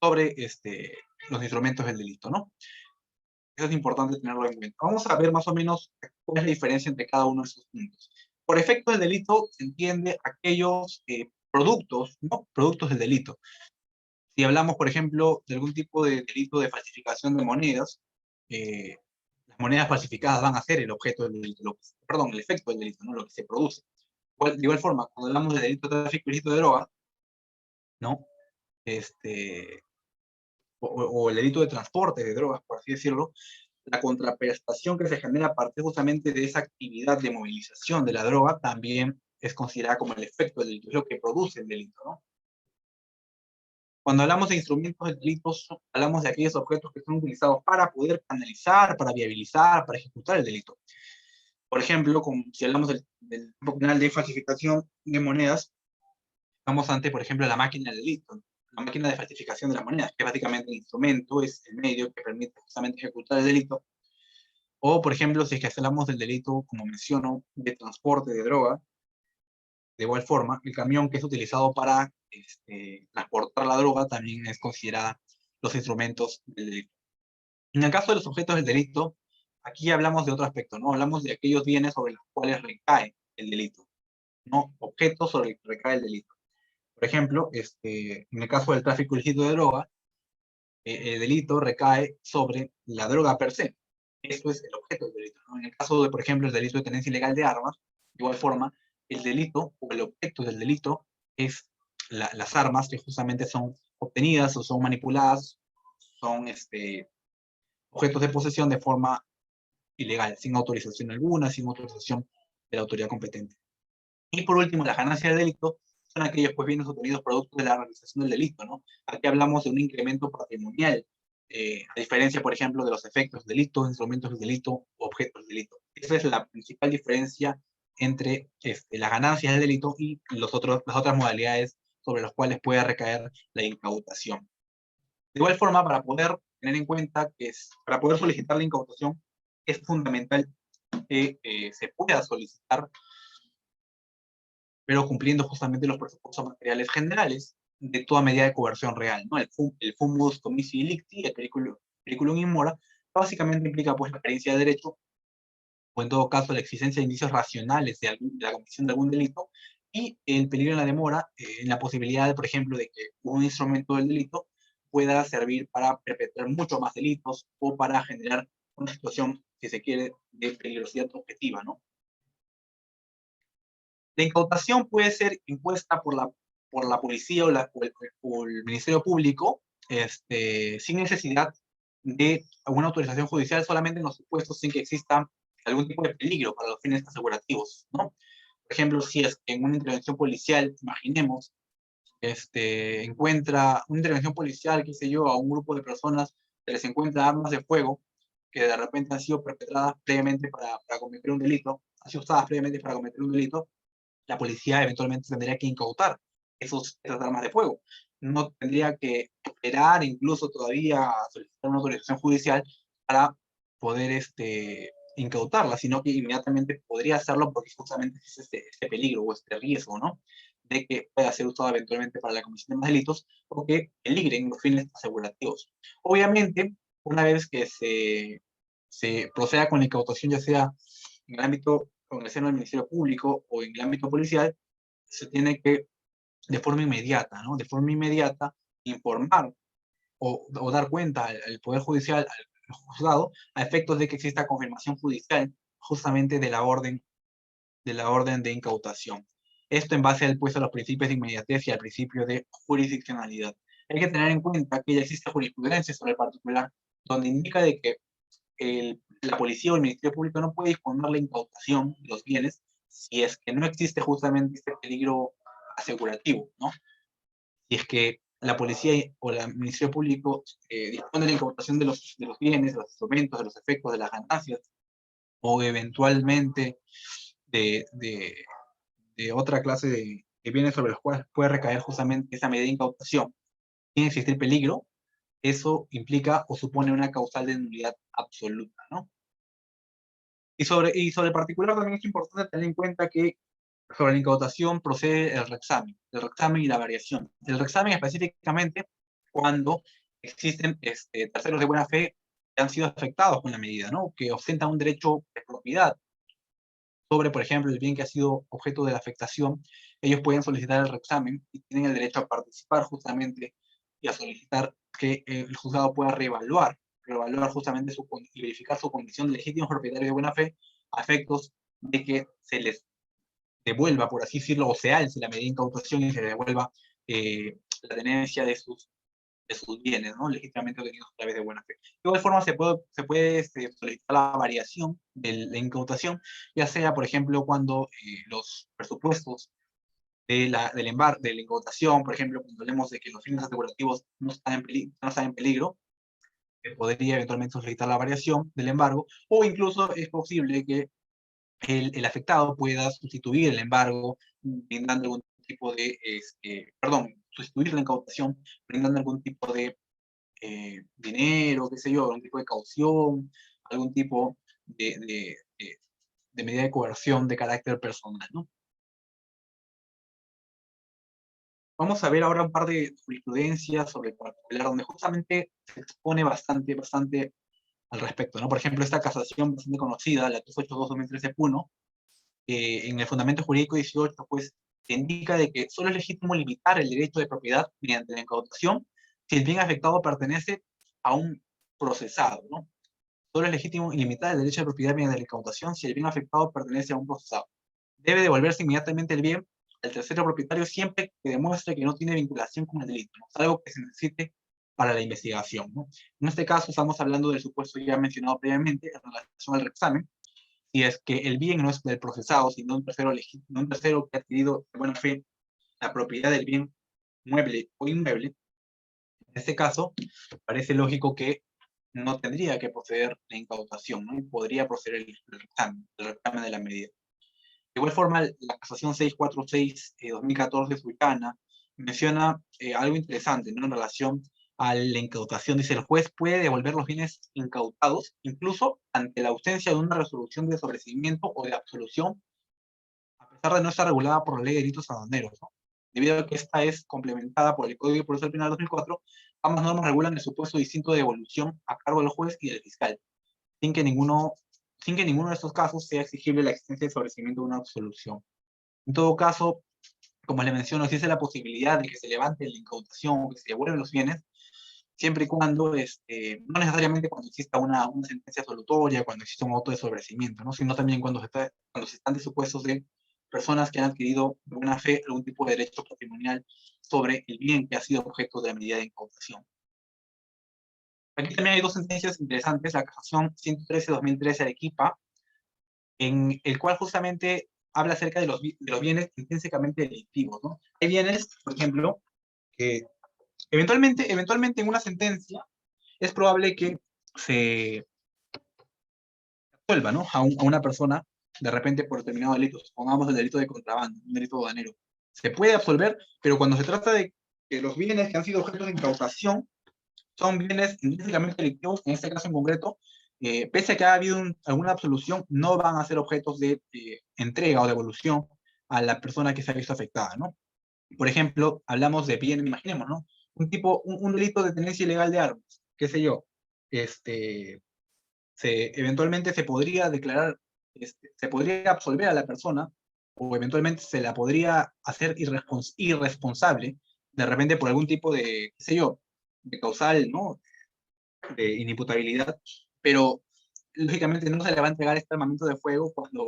sobre los instrumentos del delito, ¿no? Eso es importante tenerlo en cuenta. Vamos a ver más o menos cuál es la diferencia entre cada uno de esos puntos. Por efecto del delito se entiende aquellos productos, ¿no? Productos del delito. Si hablamos, por ejemplo, de algún tipo de delito de falsificación de monedas, las monedas falsificadas van a ser el objeto del delito, perdón, el efecto del delito, ¿no? Lo que se produce. De igual forma, cuando hablamos de delito de tráfico ilícito de droga, ¿no? O el delito de transporte de drogas, por así decirlo, la contraprestación que se genera a partir justamente de esa actividad de movilización de la droga también es considerada como el efecto del delito, es lo que produce el delito, ¿no? Cuando hablamos de instrumentos del delito, hablamos de aquellos objetos que son utilizados para poder canalizar, para viabilizar, para ejecutar el delito. Por ejemplo, si hablamos del tipo penal de falsificación de monedas, estamos ante, por ejemplo, la máquina del delito, la máquina de falsificación de las monedas, que es básicamente el instrumento, es el medio que permite justamente ejecutar el delito. O, por ejemplo, si es que hablamos del delito, como menciono, de transporte de droga, de igual forma, el camión que es utilizado para transportar la droga también es considerada los instrumentos del delito. En el caso de los objetos del delito, aquí hablamos de otro aspecto, ¿no? Hablamos de aquellos bienes sobre los cuales recae el delito, ¿no? Objetos sobre los que recae el delito. Por ejemplo, en el caso del tráfico ilícito de droga, el delito recae sobre la droga per se. Eso es el objeto del delito, ¿no? En el caso de, por ejemplo, el delito de tenencia ilegal de armas, de igual forma, el delito o el objeto del delito es las armas que justamente son obtenidas o son manipuladas, son objetos de posesión de forma ilegal, sin autorización alguna, sin autorización de la autoridad competente. Y por último, las ganancias del delito son aquellos pues, bienes obtenidos producto de la realización del delito, ¿no? Aquí hablamos de un incremento patrimonial, a diferencia, por ejemplo, de los efectos del delito, instrumentos del delito o objetos del delito. Esa es la principal diferencia entre las ganancias del delito y las otras modalidades sobre las cuales puede recaer la incautación. De igual forma, para poder tener en cuenta para poder solicitar la incautación, es fundamental que se pueda solicitar, pero cumpliendo justamente los presupuestos materiales generales de toda medida de coerción real, ¿no? El fumus comissi delicti, el periculum in mora, básicamente implica pues la carencia de derecho, o en todo caso la existencia de indicios racionales de la comisión de algún delito, y el peligro en la demora, en la posibilidad, por ejemplo, de que un instrumento del delito pueda servir para perpetrar muchos más delitos o para generar una situación, si se quiere, de peligrosidad objetiva, ¿no? La incautación puede ser impuesta por la policía o el Ministerio Público sin necesidad de alguna autorización judicial, solamente en los supuestos sin que exista algún tipo de peligro para los fines asegurativos, ¿no? Por ejemplo, si es que en una intervención policial, imaginemos, encuentra una intervención policial, qué sé yo, a un grupo de personas, se les encuentra armas de fuego que de repente han sido perpetradas previamente para cometer un delito, han sido usadas previamente para cometer un delito, la policía eventualmente tendría que incautar esas armas de fuego. No tendría que esperar incluso todavía a solicitar una autorización judicial para poder incautarla, sino que inmediatamente podría hacerlo porque justamente es este peligro o este riesgo, ¿no? De que pueda ser usado eventualmente para la comisión de más delitos o que peligren los fines asegurativos. Obviamente, una vez que se proceda con la incautación, ya sea en el ámbito o en el seno del Ministerio Público o en el ámbito policial, se tiene que, de forma inmediata, ¿no? De forma inmediata, informar o dar cuenta al Poder Judicial, al juzgado, a efectos de que exista confirmación judicial justamente de la orden de incautación. Esto en base pues, a los principios de inmediatez y al principio de jurisdiccionalidad. Hay que tener en cuenta que ya existe jurisprudencia sobre el particular, donde indica de que la policía o el Ministerio Público no puede disponer la incautación de los bienes si es que no existe justamente este peligro asegurativo, ¿no? Si es que la policía o el Ministerio Público dispone de la incautación de los bienes, de los instrumentos, de los efectos, de las ganancias, o eventualmente de otra clase de bienes sobre los cuales puede recaer justamente esa medida de incautación, sin existir peligro, eso implica o supone una causal de nulidad absoluta, ¿no? Y sobre el particular también es importante tener en cuenta que sobre la incautación procede el reexamen y la variación. El reexamen específicamente cuando existen terceros de buena fe que han sido afectados con la medida, ¿no? Que ostentan un derecho de propiedad sobre, por ejemplo, el bien que ha sido objeto de la afectación. Ellos pueden solicitar el reexamen y tienen el derecho a participar justamente y a solicitar que el juzgado pueda reevaluar justamente y verificar su condición de legítimos propietarios de buena fe a efectos de que se les devuelva, por así decirlo, o se alce la medida de incautación y se le devuelva la tenencia de sus bienes, ¿no? Legítimamente obtenidos a través de buena fe. De igual forma, se puede solicitar la variación de la incautación, ya sea, por ejemplo, cuando los presupuestos de la incautación, por ejemplo, cuando hablemos de que los fines asegurativos no están en peligro, se podría eventualmente solicitar la variación del embargo, o incluso es posible que el afectado pueda sustituir el embargo, brindando algún tipo de, sustituir la incautación, brindando algún tipo de dinero, qué sé yo, algún tipo de caución, algún tipo de medida de coerción de carácter personal, ¿no? Vamos a ver ahora un par de jurisprudencias sobre el particular, donde justamente se expone bastante, bastante al respecto, ¿no? Por ejemplo, esta casación bastante conocida, la 382-2013 Puno, en el fundamento jurídico 18, pues, se indica de que solo es legítimo limitar el derecho de propiedad mediante la incautación si el bien afectado pertenece a un procesado, ¿no? Solo es legítimo limitar el derecho de propiedad mediante la incautación si el bien afectado pertenece a un procesado. Debe devolverse inmediatamente el bien al tercero propietario siempre que demuestre que no tiene vinculación con el delito, ¿no? Es algo que se necesite para la investigación, ¿no? En este caso estamos hablando del supuesto ya mencionado previamente en relación al reexamen, si es que el bien no es del procesado, sino un tercero que ha adquirido de buena fe la propiedad del bien mueble o inmueble. En este caso, parece lógico que no tendría que proceder la incautación, ¿no? Y podría proceder el reclamo de la medida. De igual forma, la casación 646-2014 Sultana menciona algo interesante, ¿no? En relación a la incautación. Dice, el juez puede devolver los bienes incautados, incluso ante la ausencia de una resolución de sobreseimiento o de absolución, a pesar de no estar regulada por la ley de delitos aduaneros, ¿no? Debido a que esta es complementada por el Código Procesal Penal 2004, ambas normas regulan el supuesto distinto de devolución a cargo del juez y del fiscal, sin que ninguno de estos casos sea exigible la existencia de sobreseimiento de una absolución. En todo caso, como le menciono, existe la posibilidad de que se levante la incautación o que se devuelvan los bienes, siempre y cuando, no necesariamente cuando exista una sentencia absolutoria, cuando exista un auto de sobreseimiento, ¿no? Sino también cuando se están de supuestos de personas que han adquirido de buena fe algún tipo de derecho patrimonial sobre el bien que ha sido objeto de la medida de incautación. Aquí también hay dos sentencias interesantes, la casación 113-2013 Arequipa, en el cual justamente habla acerca de los bienes intrínsecamente delictivos, ¿no? Hay bienes, por ejemplo, que eventualmente en una sentencia es probable que se absuelva, ¿no? A una persona, de repente por determinado delito, supongamos el delito de contrabando, un delito aduanero. Se puede absolver, pero cuando se trata de que los bienes que han sido objeto de incautación son bienes intrínsecamente delictivos, en este caso en concreto, pese a que haya habido alguna absolución, no van a ser objetos de entrega o devolución a la persona que se ha visto afectada, ¿no? Por ejemplo, hablamos de bienes, imaginemos, ¿no? Un delito de tenencia ilegal de armas, qué sé yo, eventualmente se podría declarar, se podría absolver a la persona, o eventualmente se la podría hacer irresponsable, de repente por algún tipo de, qué sé yo, de causal, ¿no? De inimputabilidad, pero lógicamente no se le va a entregar este armamento de fuego cuando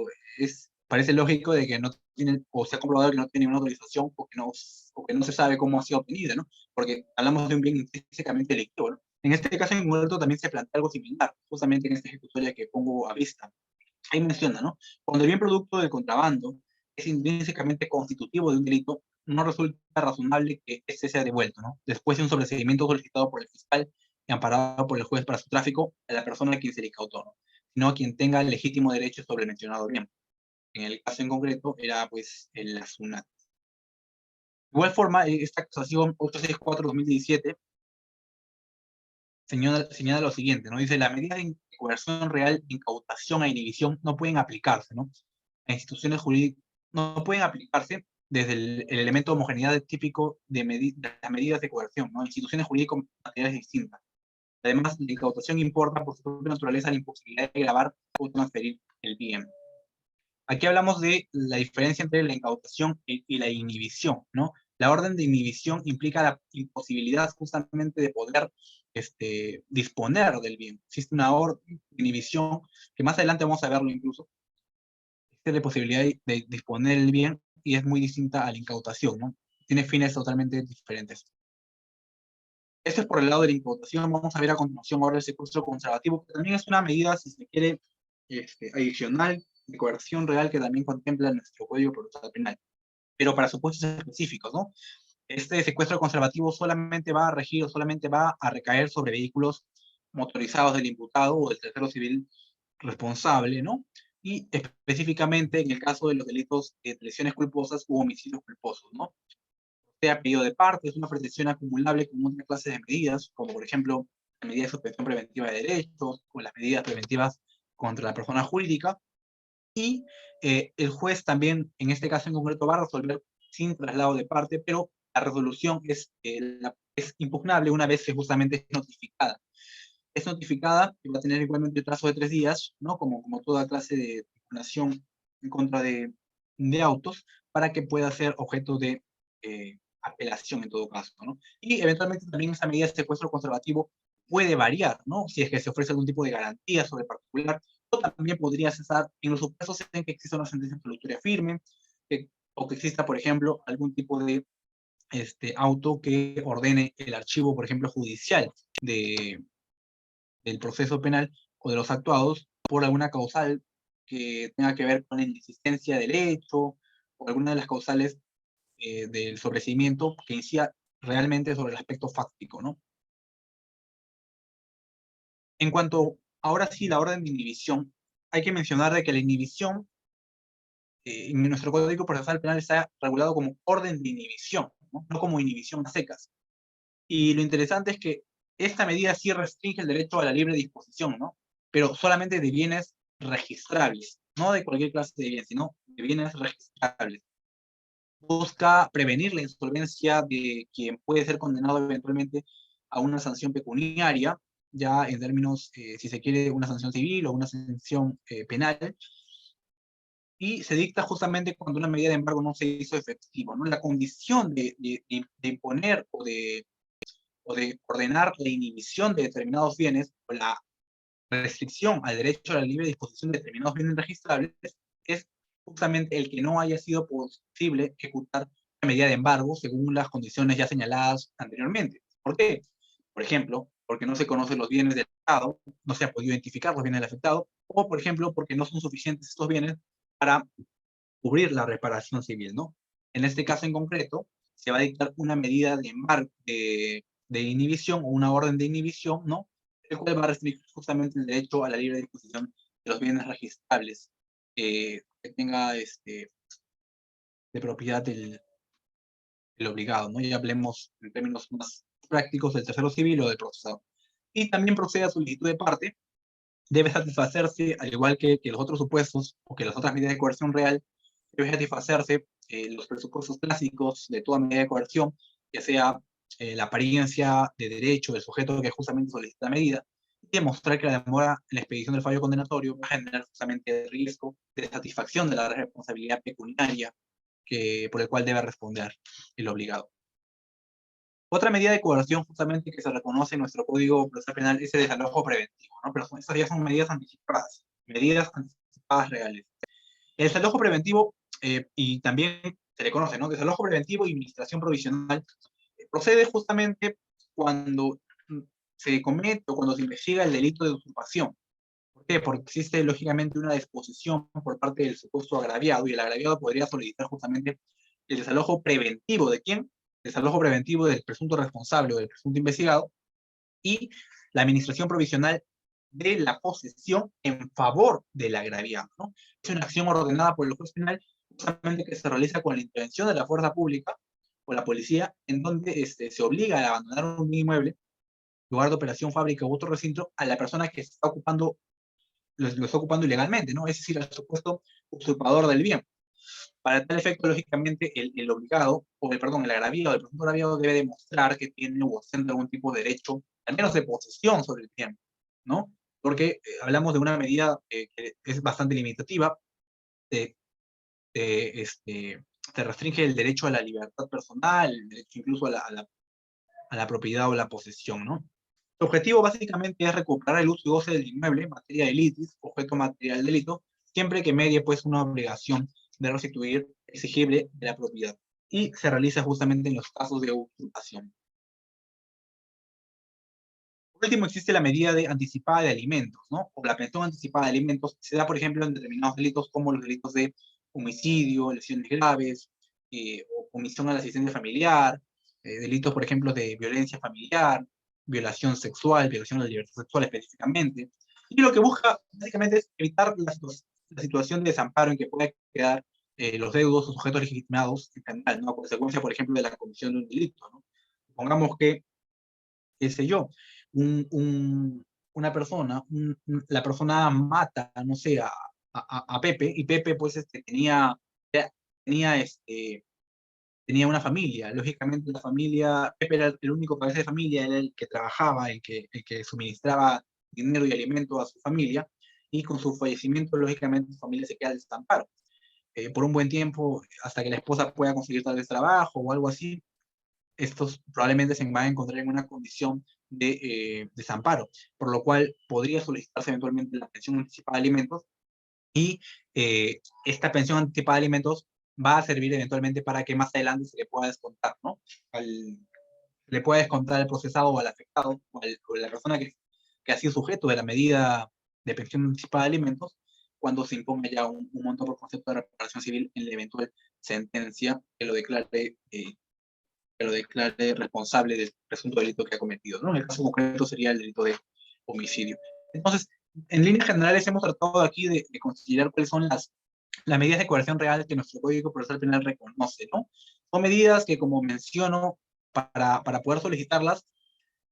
parece lógico de que no tiene, o se ha comprobado que no tiene ninguna autorización o que no se sabe cómo ha sido obtenida, ¿no? Porque hablamos de un bien intrínsecamente delictivo, ¿no? En este caso en muerto también se plantea algo similar, justamente en esta ejecutoria que pongo a vista. Ahí menciona, ¿no? Cuando el bien producto del contrabando es intrínsecamente constitutivo de un delito, no resulta razonable que este sea devuelto, ¿no? Después de un sobreseimiento solicitado por el fiscal y amparado por el juez para su tráfico a la persona a quien se le incautó, ¿no? Sino a quien tenga el legítimo derecho sobre el mencionado bien. En el caso en concreto era, pues, la SUNAT. De igual forma, esta acusación 864-2017 señala lo siguiente, ¿no? Dice, las medidas de coerción real, incautación e inhibición no pueden aplicarse, ¿no? A instituciones jurídicas no pueden aplicarse desde el elemento de homogeneidad típico de las medidas de coerción, ¿no? Instituciones jurídicas materiales distintas. Además, la incautación importa por su propia naturaleza la imposibilidad de gravar o transferir el bien. Aquí hablamos de la diferencia entre la incautación y la inhibición, ¿no? La orden de inhibición implica la imposibilidad justamente de poder disponer del bien. Existe una orden de inhibición, que más adelante vamos a verlo incluso, existe la posibilidad de disponer del bien y es muy distinta a la incautación, ¿no? Tiene fines totalmente diferentes. Esto es por el lado de la incautación. Vamos a ver a continuación ahora el secuestro conservativo, que también es una medida, si se quiere, adicional de coerción real que también contempla nuestro Código Procesal Penal, pero para supuestos específicos, ¿no? Este secuestro conservativo solamente va a regir o solamente va a recaer sobre vehículos motorizados del imputado o del tercero civil responsable, ¿no? Y específicamente en el caso de los delitos de lesiones culposas u homicidios culposos, ¿no? Sea pedido de parte, es una protección acumulable con otra clase de medidas, como por ejemplo la medida de suspensión preventiva de derechos o las medidas preventivas contra la persona jurídica. Y el juez también, en este caso en concreto, va a resolver sin traslado de parte, pero la resolución es impugnable una vez que justamente es notificada. Es notificada y va a tener igualmente el plazo de 3 días, ¿no? Como toda clase de impugnación en contra de autos, para que pueda ser objeto de apelación en todo caso, ¿no? Y eventualmente también esa medida de secuestro conservativo puede variar, ¿no? Si es que se ofrece algún tipo de garantía sobre particular, o también podría cesar en los supuestos en que exista una sentencia absolutoria firme, o que exista, por ejemplo, algún tipo de auto que ordene el archivo, por ejemplo, judicial del proceso penal o de los actuados por alguna causal que tenga que ver con la inexistencia del hecho o alguna de las causales del sobreseimiento que incida realmente sobre el aspecto fáctico, ¿no? En cuanto, ahora sí, la orden de inhibición, hay que mencionar de que la inhibición en nuestro Código Procesal Penal está regulado como orden de inhibición, ¿no? No como inhibición a secas. Y lo interesante es que esta medida sí restringe el derecho a la libre disposición, ¿no? Pero solamente de bienes registrables, no de cualquier clase de bienes, sino de bienes registrables. Busca prevenir la insolvencia de quien puede ser condenado eventualmente a una sanción pecuniaria, ya en términos, si se quiere, una sanción civil o una sanción penal, y se dicta justamente cuando una medida de embargo no se hizo efectiva, ¿no? La condición de imponer o de ordenar la inhibición de determinados bienes o la restricción al derecho a la libre disposición de determinados bienes registrables es justamente el que no haya sido posible ejecutar una medida de embargo según las condiciones ya señaladas anteriormente. ¿Por qué? Por ejemplo, porque no se conocen los bienes del afectado, no se ha podido identificar los bienes del afectado, o por ejemplo, porque no son suficientes estos bienes para cubrir la reparación civil, ¿no? En este caso en concreto, se va a dictar una medida de embargo, de inhibición o una orden de inhibición, ¿no? El cual va a restringir justamente el derecho a la libre disposición de los bienes registrables que tenga de propiedad el obligado, ¿no? Ya hablemos en términos más prácticos del tercero civil o del procesado. Y también procede a solicitud de parte, debe satisfacerse, al igual que los otros supuestos o que las otras medidas de coerción real, debe satisfacerse los presupuestos clásicos de toda medida de coerción, ya sea la apariencia de derecho del sujeto que justamente solicita la medida, y demostrar que la demora en la expedición del fallo condenatorio va a generar justamente el riesgo de satisfacción de la responsabilidad pecuniaria por el cual debe responder el obligado. Otra medida de coerción justamente que se reconoce en nuestro Código Procesal Penal es el desalojo preventivo, ¿no? Pero estas ya son medidas anticipadas reales. El desalojo preventivo, y también se le conoce, ¿no? Desalojo preventivo y administración provisional, procede justamente cuando se comete o cuando se investiga el delito de usurpación. ¿Por qué? Porque existe lógicamente una disposición por parte del supuesto agraviado y el agraviado podría solicitar justamente el desalojo preventivo. ¿De quién? Desalojo preventivo del presunto responsable o del presunto investigado y la administración provisional de la posesión en favor del agraviado, ¿no? Es una acción ordenada por el juez penal justamente que se realiza con la intervención de la fuerza pública o la policía, en donde se obliga a abandonar un inmueble lugar de operación, fábrica u otro recinto, a la persona que está ocupando, lo está ocupando ilegalmente, ¿no? Es decir, al supuesto usurpador del bien. Para tal efecto, lógicamente, el obligado, o el, perdón, el agraviado, el presunto agraviado debe demostrar que tiene o ostenta algún tipo de derecho, al menos de posesión sobre el bien, ¿no? Porque hablamos de una medida que es bastante limitativa, de, te restringe el derecho a la libertad personal, el derecho incluso a la propiedad o la posesión, ¿no? El objetivo básicamente es recuperar el uso y goce del inmueble, materia de litis, objeto material del delito, siempre que medie pues una obligación de restituir exigible de la propiedad. Y se realiza justamente en los casos de usurpación. Por último, existe la medida de anticipada de alimentos, ¿no? O la pensión anticipada de alimentos se da, por ejemplo, en determinados delitos como los delitos de homicidio, lesiones graves, o omisión a la asistencia familiar, delitos, por ejemplo, de violencia familiar, violación sexual, violación de la libertad sexual específicamente. Y lo que busca, básicamente, es evitar la situación de desamparo en que pueda quedar los deudos o sujetos legitimados en general, ¿no? A consecuencia, por ejemplo, de la comisión de un delito, ¿no? Pongamos que, qué sé yo, una persona, la persona mata, no sé, a Pepe, y Pepe pues tenía, tenía una familia. Lógicamente la familia, Pepe era el único cabeza de familia, era el que trabajaba, el que suministraba dinero y alimento a su familia, y con su fallecimiento, lógicamente, su familia se queda al desamparo. Por un buen tiempo, hasta que la esposa pueda conseguir tal vez trabajo o algo así, estos probablemente se van a encontrar en una condición de desamparo, por lo cual podría solicitarse eventualmente la pensión anticipada de alimentos, y esta pensión anticipada de alimentos va a servir eventualmente para que más adelante se le pueda descontar, ¿no? Le pueda descontar al procesado o al afectado, o a la persona que ha sido sujeto de la medida de pensión anticipada de alimentos, cuando se imponga ya un monto por concepto de reparación civil en la eventual sentencia que lo declare responsable del presunto delito que ha cometido, ¿no? En el caso concreto sería el delito de homicidio. Entonces, en líneas generales hemos tratado aquí de considerar cuáles son las medidas de coerción real que nuestro Código Procesal Penal reconoce, ¿no? Son medidas que, como menciono, para poder solicitarlas,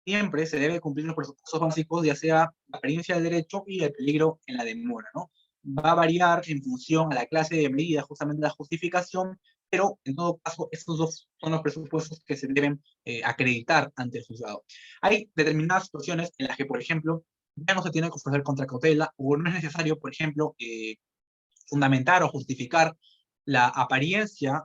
siempre se debe cumplir los presupuestos básicos, ya sea la apariencia del derecho y el peligro en la demora, ¿no? Va a variar en función a la clase de medida, justamente la justificación, pero en todo caso, estos dos son los presupuestos que se deben acreditar ante el juzgado. Hay determinadas situaciones en las que, por ejemplo, ya no se tiene que ofrecer contracautela, o no es necesario, por ejemplo, fundamentar o justificar la apariencia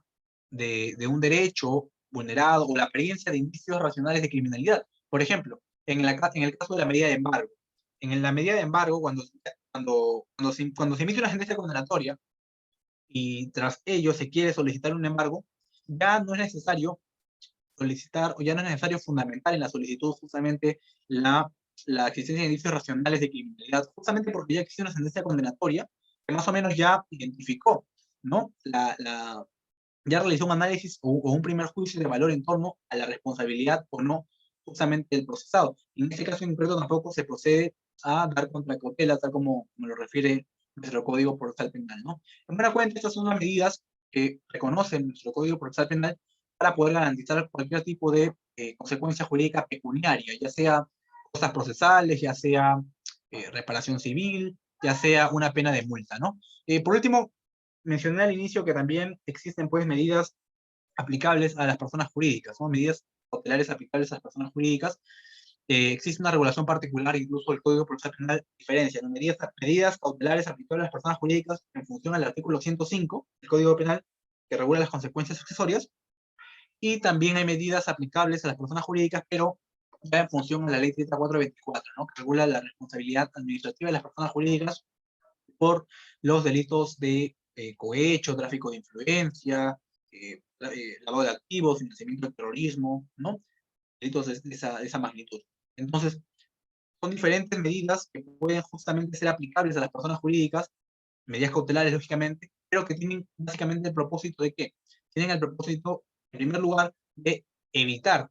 de un derecho vulnerado o la apariencia de indicios racionales de criminalidad. Por ejemplo, en el caso de la medida de embargo. En la medida de embargo, cuando se emite una sentencia condenatoria y tras ello se quiere solicitar un embargo, ya no es necesario solicitar, o ya no es necesario fundamentar en la solicitud justamente la existencia de indicios racionales de criminalidad, justamente porque ya existe una sentencia condenatoria que más o menos ya identificó, ¿no? Ya realizó un análisis o un primer juicio de valor en torno a la responsabilidad o no justamente del procesado. En este caso en concreto tampoco se procede a dar contracautela, tal como me lo refiere nuestro Código Procesal Penal, ¿no? En buena cuenta, estas son las medidas que reconoce nuestro Código Procesal Penal para poder garantizar cualquier tipo de consecuencia jurídica pecuniaria, ya sea cosas procesales, ya sea reparación civil, ya sea una pena de multa, ¿no? Por último, mencioné al inicio que también existen pues medidas aplicables a las personas jurídicas, ¿no? Medidas cautelares aplicables a las personas jurídicas. Existe una regulación particular, incluso el Código Procesal Penal diferencia, ¿no? Medidas cautelares aplicables a las personas jurídicas en función al artículo 105 del Código Penal, que regula las consecuencias accesorias, y también hay medidas aplicables a las personas jurídicas, pero ya en función a la ley 3424, ¿no? Que regula la responsabilidad administrativa de las personas jurídicas por los delitos de cohecho, tráfico de influencia, lavado de activos, financiamiento del terrorismo, ¿no? Delitos de esa magnitud. Entonces, son diferentes medidas que pueden justamente ser aplicables a las personas jurídicas, medidas cautelares, lógicamente, pero que tienen básicamente el propósito de que tienen el propósito, en primer lugar, de evitar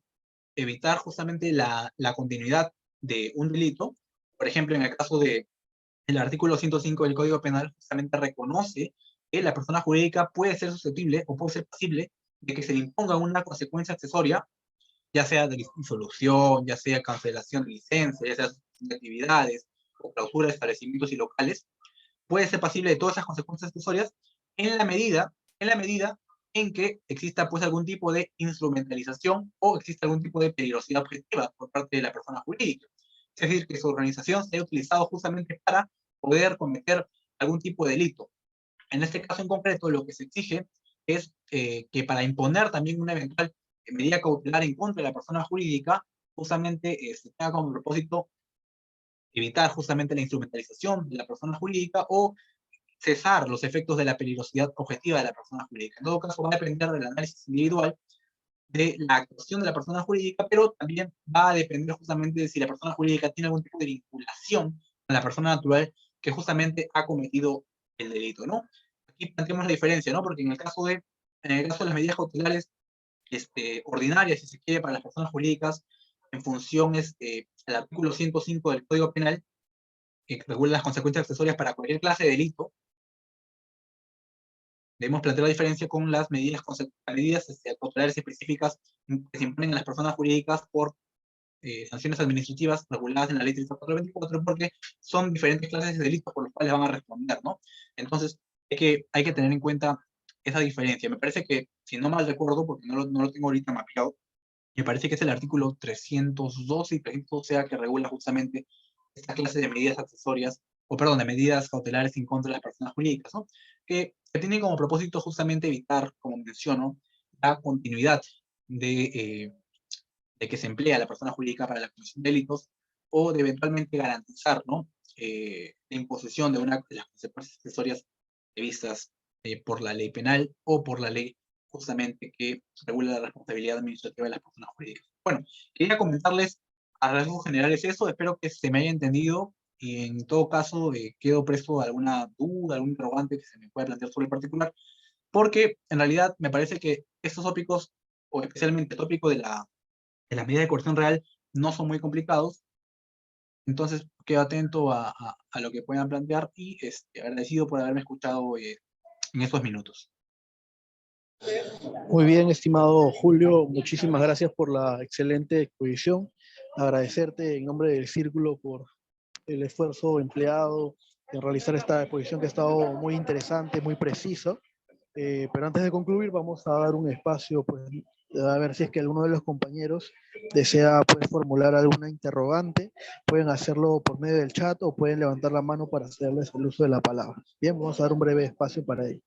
justamente la continuidad de un delito. Por ejemplo, en el caso de el artículo 105 del Código Penal justamente reconoce que la persona jurídica puede ser susceptible o puede ser pasible de que se le imponga una consecuencia accesoria ya sea de disolución, ya sea cancelación de licencia, ya sea suspensión de actividades o clausura de establecimientos y locales, puede ser pasible de todas esas consecuencias accesorias en la medida en que exista pues algún tipo de instrumentalización o exista algún tipo de peligrosidad objetiva por parte de la persona jurídica. Es decir, que su organización se haya utilizado justamente para poder cometer algún tipo de delito. En este caso en concreto, lo que se exige es que para imponer también una eventual medida cautelar en contra de la persona jurídica, justamente se tenga como propósito evitar justamente la instrumentalización de la persona jurídica o cesar los efectos de la peligrosidad objetiva de la persona jurídica. En todo caso, va a depender del análisis individual de la actuación de la persona jurídica, pero también va a depender justamente de si la persona jurídica tiene algún tipo de vinculación con la persona natural que justamente ha cometido el delito, ¿no? Aquí planteamos la diferencia, ¿no? Porque en el caso de las medidas cautelares ordinarias, si se quiere, para las personas jurídicas, en función del artículo 105 del Código Penal, que regula las consecuencias accesorias para cualquier clase de delito, debemos plantear la diferencia con las medidas cautelares específicas que se imponen a las personas jurídicas por sanciones administrativas reguladas en la ley 3424, porque son diferentes clases de delitos por los cuales van a responder, ¿no? Entonces, hay que tener en cuenta esa diferencia. Me parece que, si no mal recuerdo, porque no lo tengo ahorita mapeado, me parece que es el artículo 312 y 312A que regula justamente esta clase de medidas accesorias, o perdón, de medidas cautelares en contra de las personas jurídicas, ¿no? Que tienen como propósito justamente evitar, como menciono, la continuidad de que se emplea a la persona jurídica para la comisión de delitos o de eventualmente garantizar, ¿no? La imposición de una de las consecuencias accesorias previstas por la ley penal o por la ley justamente que regula la responsabilidad administrativa de las personas jurídicas. Bueno, quería comentarles a rasgos generales eso, espero que se me haya entendido y en todo caso quedo presto a alguna duda, algún interrogante que se me pueda plantear sobre el particular, porque en realidad me parece que estos tópicos, o especialmente el tópico de las medidas de coerción real, no son muy complicados, entonces quedo atento a lo que puedan plantear y agradecido por haberme escuchado en estos minutos. Muy bien, estimado Julio, muchísimas gracias por la excelente exposición. Agradecerte en nombre del Círculo por el esfuerzo empleado en realizar esta exposición que ha estado muy interesante, muy precisa. Pero antes de concluir, vamos a dar un espacio, pues, a ver si es que alguno de los compañeros desea, pues, formular alguna interrogante. Pueden hacerlo por medio del chat o pueden levantar la mano para hacerles el uso de la palabra. Bien, vamos a dar un breve espacio para ello.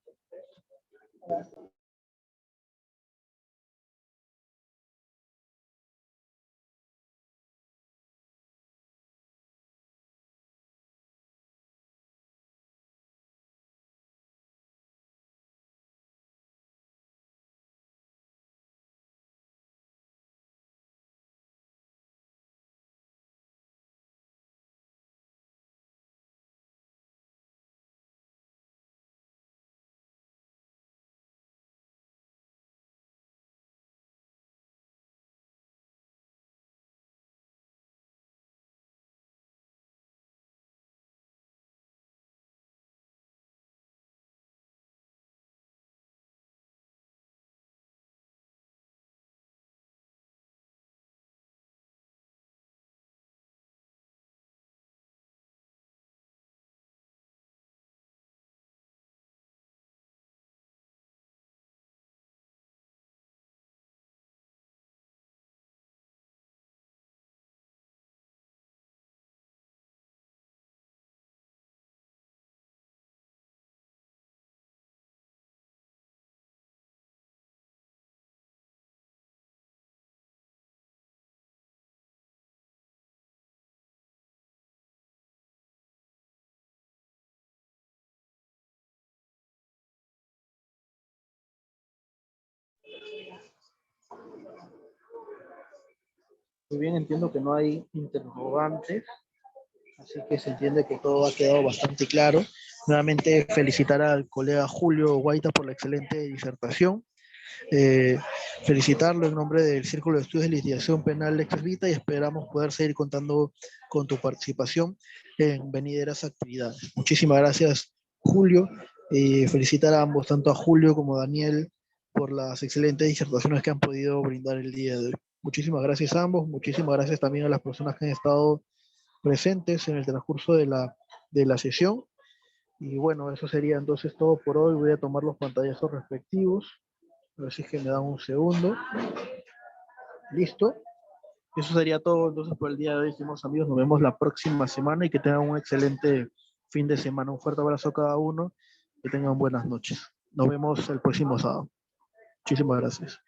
Muy bien, entiendo que no hay interrogantes, así que se entiende que todo ha quedado bastante claro. Nuevamente felicitar al colega Julio Guaita por la excelente disertación. Eh, Felicitarlo en nombre del Círculo de Estudios de Litigación Penal Lex Vita y esperamos poder seguir contando con tu participación en venideras actividades. Muchísimas gracias, Julio. Felicitar a ambos, tanto a Julio como a Daniel, por las excelentes disertaciones que han podido brindar el día de hoy. Muchísimas gracias a ambos, muchísimas gracias también a las personas que han estado presentes en el transcurso de la sesión. Y bueno, eso sería entonces todo por hoy. Voy a tomar los pantallazos respectivos. A ver si es que me dan un segundo. Listo. Eso sería todo entonces por el día de hoy, estimados amigos. Nos vemos la próxima semana y que tengan un excelente fin de semana. Un fuerte abrazo a cada uno. Que tengan buenas noches. Nos vemos el próximo sábado. Muchísimas gracias.